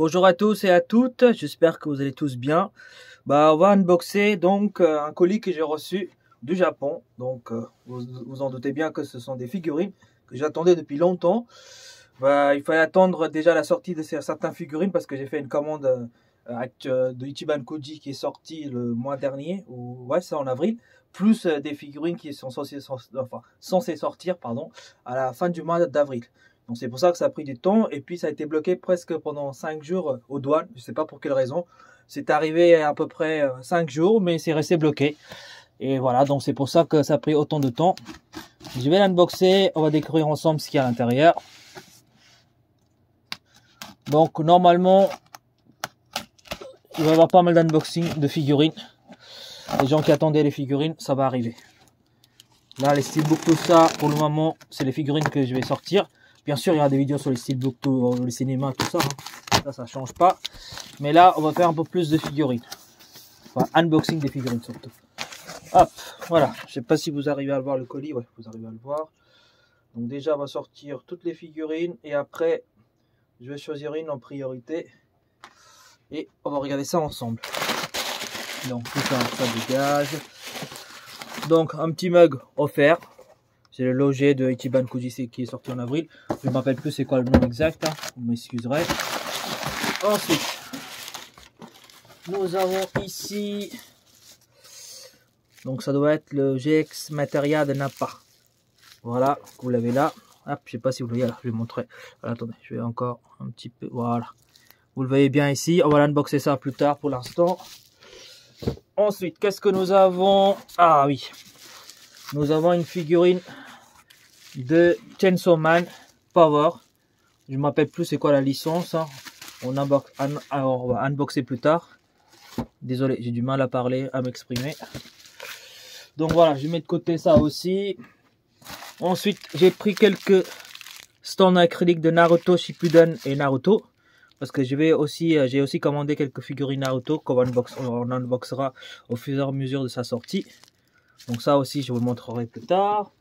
Bonjour à tous et à toutes, j'espère que vous allez tous bien. On va unboxer donc un colis que j'ai reçu du Japon. Donc vous en doutez bien que ce sont des figurines que j'attendais depuis longtemps. Il fallait attendre déjà la sortie de certaines figurines parce que j'ai fait une commande de Ichiban Koji qui est sortie le mois dernier, ou ouais, c'est en avril, plus des figurines qui sont censées sortir à la fin du mois d'avril. Donc c'est pour ça que ça a pris du temps et puis ça a été bloqué presque pendant 5 jours aux douanes. Je sais pas pour quelle raison. C'est arrivé à peu près 5 jours mais c'est resté bloqué. Et voilà, donc c'est pour ça que ça a pris autant de temps. Je vais l'unboxer, on va découvrir ensemble ce qu'il y a à l'intérieur. Donc normalement, il va y avoir pas mal d'unboxing de figurines. Les gens qui attendaient les figurines, ça va arriver. Là, les steelbooks, tout ça, pour le moment, c'est les figurines que je vais sortir. Bien sûr, il y aura des vidéos sur les steelbooks, le cinéma, tout ça. Ça change pas. Mais là, on va faire un peu plus de figurines. Enfin, unboxing des figurines surtout. Hop, voilà. Je sais pas si vous arrivez à le voir le colis. Ouais, vous arrivez à le voir. Donc déjà, on va sortir toutes les figurines. Et après, je vais choisir une en priorité. Et on va regarder ça ensemble. Donc tout ça, ça dégage. Donc un petit mug offert. C'est le logo de Ichiban Koji qui est sorti en avril. Je ne me rappelle plus c'est quoi le nom exact. Vous m'excuserez. Ensuite, nous avons ici. Donc ça doit être le GX Materia de Nappa. Voilà, vous l'avez là. Hop, je sais pas si vous le voyez là. Je vais montrer. Alors, attendez, je vais encore un petit peu. Voilà. Vous le voyez bien ici. On va l'unboxer ça plus tard pour l'instant. Ensuite, qu'est-ce que nous avons? Ah oui. Nous avons une figurine de Chainsaw Man Power. Je ne me rappelle plus c'est quoi la licence. On va unboxer plus tard. Désolé, j'ai du mal à parler, à m'exprimer. Donc voilà, je mets de côté ça aussi. Ensuite, j'ai pris quelques stands acryliques de Naruto Shippuden et Naruto. Parce que j'ai aussi commandé quelques figurines Naruto qu'on unboxera au fur et à mesure de sa sortie. Donc ça aussi, je vous le montrerai plus tard.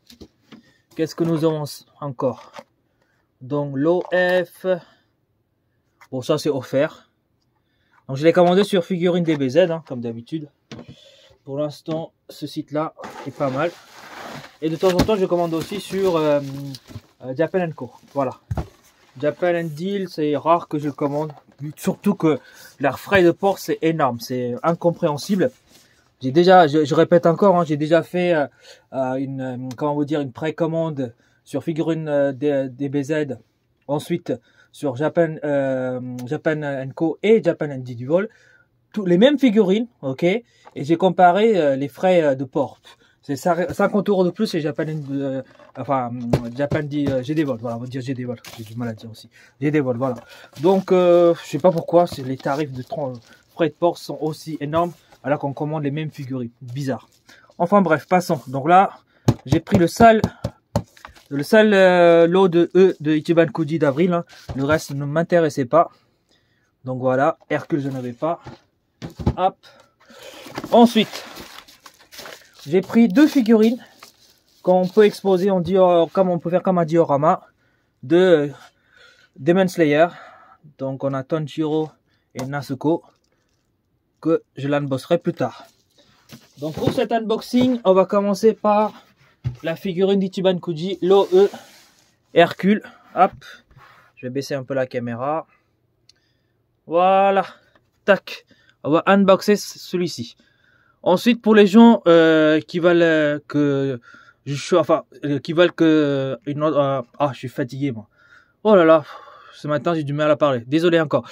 Qu'est-ce que nous avons encore? Donc l'OF. Bon, ça c'est offert. Donc je l'ai commandé sur Figurine DBZ, comme d'habitude. Pour l'instant, ce site-là est pas mal. Et de temps en temps, je commande aussi sur Japan & Co. Voilà. Japan & Deal, c'est rare que je le commande. Surtout que leur frais de port, c'est énorme. C'est incompréhensible. J'ai déjà, je répète encore, j'ai déjà fait une précommande sur Figurine DBZ. Ensuite, sur Japan Co et Japan & Deal. Tous les mêmes figurines, ok. Et j'ai comparé les frais de port. C'est 50 € de plus et Japan GDVol, voilà, on va dire GDVol, j'ai du mal à dire aussi. GDVol, voilà. Donc, je sais pas pourquoi, les tarifs de frais de port sont aussi énormes alors qu'on commande les mêmes figurines. Bizarre. Enfin bref, passons. Donc là, j'ai pris le sale lot de Ichiban Koji d'avril. Le reste ne m'intéressait pas. Donc voilà, Hercule je n'avais pas. Hop. Ensuite, j'ai pris deux figurines qu'on peut exposer on peut faire comme un diorama de Demon Slayer. Donc on a Tanjiro et Nezuko que je l'unboxerai plus tard. Donc pour cet unboxing, on va commencer par la figurine d'Ichiban Koji, l'OE Hercule. Hop, je vais baisser un peu la caméra. Voilà, tac. On va unboxer celui-ci. Ensuite, pour les gens qui veulent que je suis fatigué moi. Oh là là, ce matin j'ai du mal à parler. Désolé encore.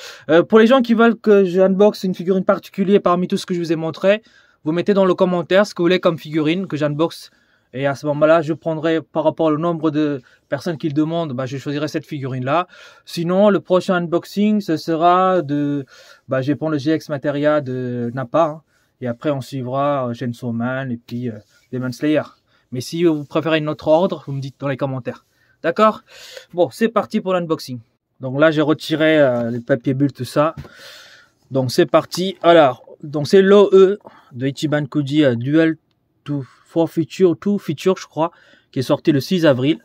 Pour les gens qui veulent que je unboxe une figurine particulière parmi tout ce que je vous ai montré, vous mettez dans le commentaire ce que vous voulez comme figurine que j'unboxe. Et à ce moment-là, je prendrai par rapport au nombre de personnes qui le demandent, je choisirai cette figurine-là. Sinon, le prochain unboxing, ce sera je vais prendre le GX Materia de Nappa. Et après, on suivra Chainsaw Man et puis Demon Slayer. Mais si vous préférez une autre ordre, vous me dites dans les commentaires. D'accord? Bon, c'est parti pour l'unboxing. Donc là, j'ai retiré les papiers bulles, tout ça. Donc c'est parti. Alors, donc c'est l'OE de Ichiban Koji Duel to Feature, je crois, qui est sorti le 6 avril.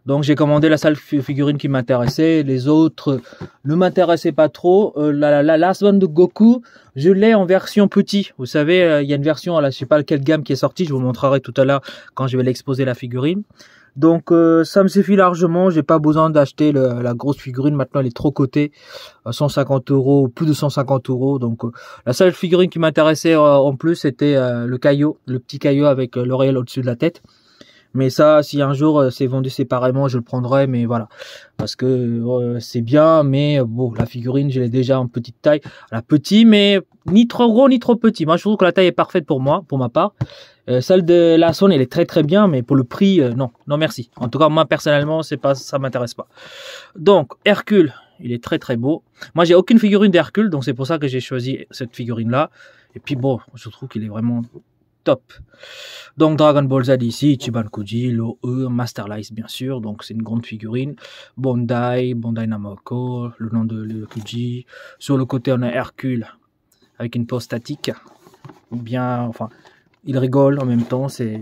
Donc j'ai commandé la seule figurine qui m'intéressait. Les autres ne m'intéressaient pas trop. La Last One de Goku, je l'ai en version petit. Vous savez, il y a une version, là, je sais pas quelle gamme qui est sortie. Je vous montrerai tout à l'heure quand je vais l'exposer la figurine. Donc ça me suffit largement. J'ai pas besoin d'acheter la grosse figurine. Maintenant, elle est trop cotée, 150 €, plus de 150 €. Donc la seule figurine qui m'intéressait en plus, c'était le caillot, le petit caillot avec l'oreille au-dessus de la tête. Mais ça, si un jour c'est vendu séparément, je le prendrai, mais voilà. Parce que c'est bien, mais bon, la figurine, je l'ai déjà en petite taille. La petite, mais ni trop gros, ni trop petit. Moi, je trouve que la taille est parfaite pour moi, pour ma part. Celle de la Sony, elle est très très bien, mais pour le prix, non. Non, merci. En tout cas, moi, personnellement, c'est pas, ça m'intéresse pas. Donc, Hercule, il est très très beau. Moi, j'ai aucune figurine d'Hercule, donc c'est pour ça que j'ai choisi cette figurine-là. Et puis bon, je trouve qu'il est vraiment top. Donc Dragon Ball Z ici, Ichiban Kuji, Loe, Master Lice bien sûr, donc c'est une grande figurine. Bandai Namco, le nom de Kuji. Sur le côté on a Hercule avec une pose statique. Bien, enfin, il rigole en même temps, c'est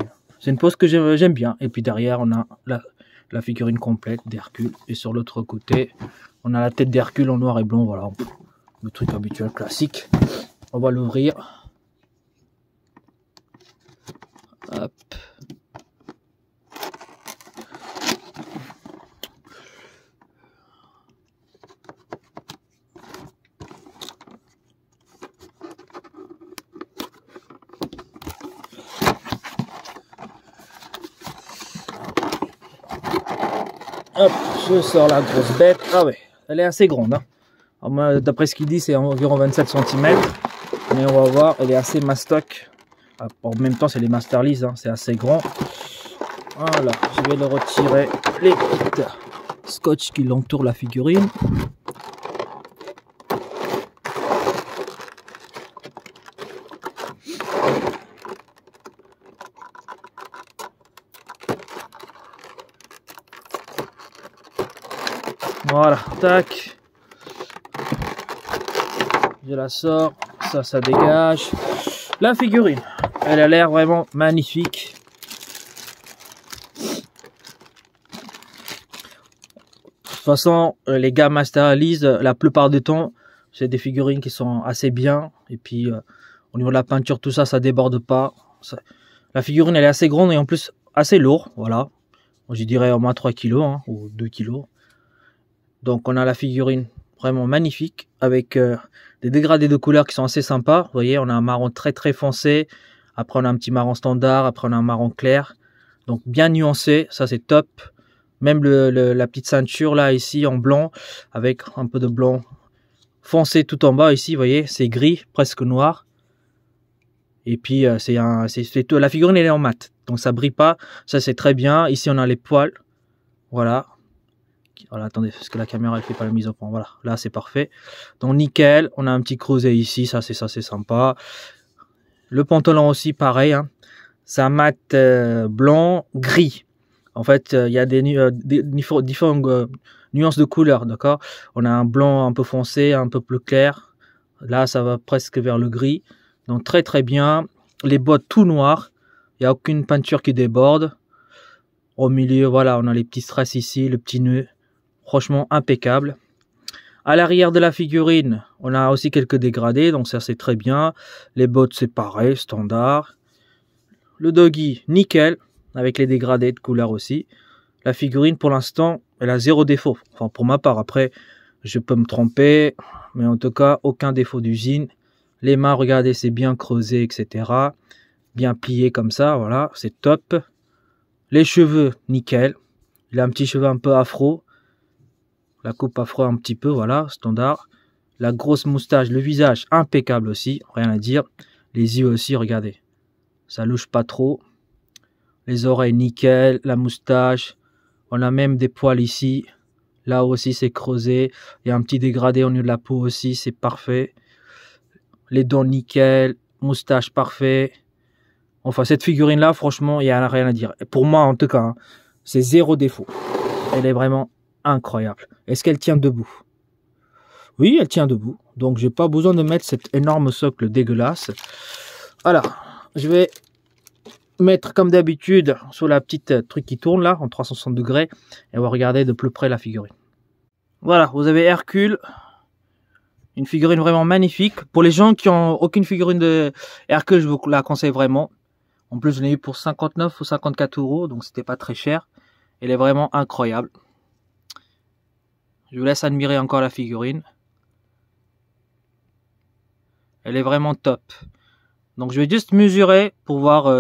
une pose que j'aime bien. Et puis derrière on a la figurine complète d'Hercule. Et sur l'autre côté, on a la tête d'Hercule en noir et blanc, voilà. Le truc habituel classique. On va l'ouvrir. Hop. Hop, je sors la grosse bête. Ah ouais, elle est assez grande. Hein. D'après ce qu'il dit, c'est environ 27 cm. Mais on va voir, elle est assez mastoc. En même temps, c'est les Master Lice, hein, c'est assez grand. Voilà, je vais le retirer les petites scotch qui l'entourent la figurine. Voilà, tac. Je la sors, ça dégage. La figurine, elle a l'air vraiment magnifique. De toute façon, les gars Master Lice, la plupart du temps, c'est des figurines qui sont assez bien. Et puis, au niveau de la peinture, tout ça, ça déborde pas. La figurine, elle est assez grande et en plus assez lourde. Voilà. Je dirais au moins 3 kg hein, ou 2 kg. Donc, on a la figurine vraiment magnifique avec des dégradés de couleurs qui sont assez sympas. Vous voyez, on a un marron très très foncé. Après, on a un petit marron standard. Après, on a un marron clair. Donc, bien nuancé. Ça, c'est top. Même la petite ceinture là, ici, en blanc. Avec un peu de blanc foncé tout en bas. Ici, vous voyez, c'est gris, presque noir. Et puis, la figurine, elle est en mat. Donc, ça brille pas. Ça, c'est très bien. Ici, on a les poils. Voilà. Voilà, attendez, parce que la caméra elle fait pas la mise au point. Voilà, là c'est parfait. Donc nickel, on a un petit creuset ici, ça c'est sympa. Le pantalon aussi pareil, hein. C'est un mat blanc gris. En fait, il y a des différentes nuances de couleurs, d'accord. On a un blanc un peu foncé, un peu plus clair. Là, ça va presque vers le gris. Donc très très bien. Les bottes tout noires. Il n'y a aucune peinture qui déborde. Au milieu, voilà, on a les petits strass ici, le petit nœud. Franchement impeccable. À l'arrière de la figurine, on a aussi quelques dégradés, donc ça c'est très bien. Les bottes c'est pareil, standard. Le doggy, nickel, avec les dégradés de couleur aussi. La figurine pour l'instant, elle a 0 défaut. Enfin pour ma part, après je peux me tromper, mais en tout cas aucun défaut d'usine. Les mains, regardez, c'est bien creusé, etc. Bien plié comme ça, voilà, c'est top. Les cheveux, nickel. Il a un petit cheveu un peu afro. La coupe afro un petit peu, voilà, standard. La grosse moustache, le visage impeccable aussi, rien à dire. Les yeux aussi, regardez, ça louche pas trop. Les oreilles nickel, la moustache. On a même des poils ici. Là aussi c'est creusé. Il y a un petit dégradé au niveau de la peau aussi, c'est parfait. Les dents nickel, moustache parfait. Enfin cette figurine là, franchement, il n'y a rien à dire. Et pour moi en tout cas, hein, c'est 0 défaut. Elle est vraiment incroyable. Est-ce qu'elle tient debout? Oui, elle tient debout. Donc, j'ai pas besoin de mettre cet énorme socle dégueulasse. Alors, je vais mettre comme d'habitude sur la petite truc qui tourne là, en 360 degrés, et on va regarder de plus près la figurine. Voilà, vous avez Hercule. Une figurine vraiment magnifique. Pour les gens qui ont aucune figurine de Hercule, je vous la conseille vraiment. En plus, je l'ai eu pour 59 ou 54 euros, donc c'était pas très cher. Elle est vraiment incroyable. Je vous laisse admirer encore la figurine. Elle est vraiment top. Donc je vais juste mesurer pour voir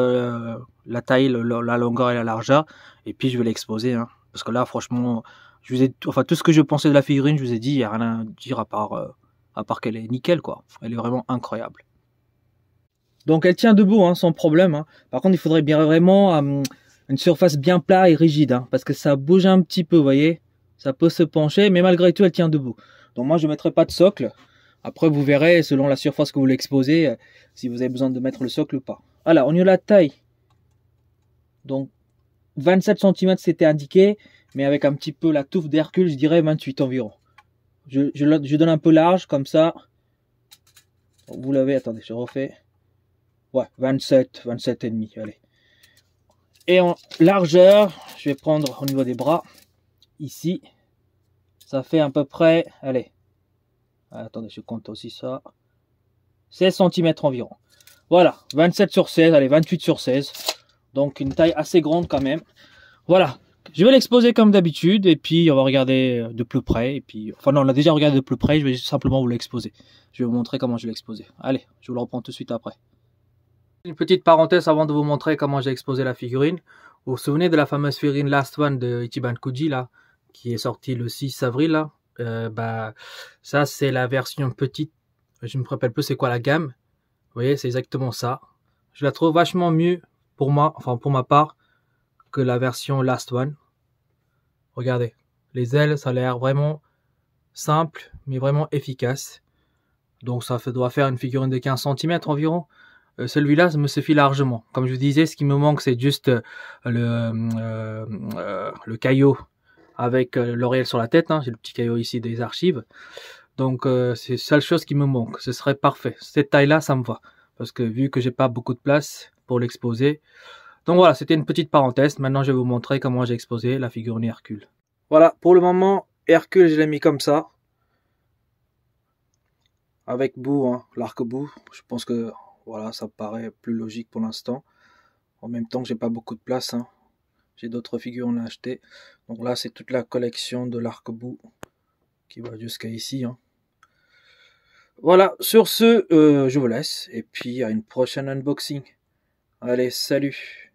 la taille, la longueur et la largeur. Et puis je vais l'exposer. Hein. Parce que là, franchement, je vous ai, enfin, tout ce que je pensais de la figurine, je vous ai dit, il n'y a rien à dire à part qu'elle est nickel, quoi. Elle est vraiment incroyable. Donc elle tient debout, hein, sans problème. Hein. Par contre, il faudrait bien vraiment une surface bien plate et rigide. Hein, parce que ça bouge un petit peu, vous voyez. Ça peut se pencher, mais malgré tout, elle tient debout. Donc moi, je ne mettrai pas de socle. Après, vous verrez, selon la surface que vous l'exposez, si vous avez besoin de mettre le socle ou pas. Alors, au niveau de la taille, donc 27 cm c'était indiqué, mais avec un petit peu la touffe d'Hercule, je dirais 28 environ. Je donne un peu large, comme ça. Vous l'avez, attendez, je refais. Ouais, 27 et demi, allez. Et en largeur, je vais prendre au niveau des bras, ici, ça fait à peu près, allez, attendez, je compte aussi ça. 16 cm environ. Voilà, 27 sur 16, allez, 28 sur 16. Donc une taille assez grande quand même. Voilà, je vais l'exposer comme d'habitude et puis on va regarder de plus près. Et puis, enfin non, on l'a déjà regardé de plus près, je vais simplement vous l'exposer. Je vais vous montrer comment je vais l'exposer. Allez, je vous le reprends tout de suite après. Une petite parenthèse avant de vous montrer comment j'ai exposé la figurine. Vous vous souvenez de la fameuse figurine Last One de Ichiban Kuji là, qui est sortie le 6 avril là. Ça c'est la version petite, je me rappelle plus c'est quoi la gamme, vous voyez c'est exactement ça, je la trouve vachement mieux pour moi, enfin pour ma part, que la version Last One. Regardez, les ailes ça a l'air vraiment simple mais vraiment efficace, donc ça doit faire une figurine de 15 cm environ. Celui-là me suffit largement, comme je vous disais, ce qui me manque c'est juste le caillot avec l'oreille sur la tête, hein. J'ai le petit caillot ici des archives. Donc c'est la seule chose qui me manque, ce serait parfait. Cette taille-là, ça me va. Parce que vu que j'ai pas beaucoup de place pour l'exposer. Donc voilà, c'était une petite parenthèse. Maintenant, je vais vous montrer comment j'ai exposé la figurine Hercule. Voilà, pour le moment, Hercule, je l'ai mis comme ça. Avec bout, hein, l'arc-bout. Je pense que voilà, ça me paraît plus logique pour l'instant. En même temps que j'ai pas beaucoup de place, hein. J'ai d'autres figurines à acheter. Donc là, c'est toute la collection de l'arc-bout qui va jusqu'à ici. Hein. Voilà, sur ce, je vous laisse. Et puis, à une prochaine unboxing. Allez, salut!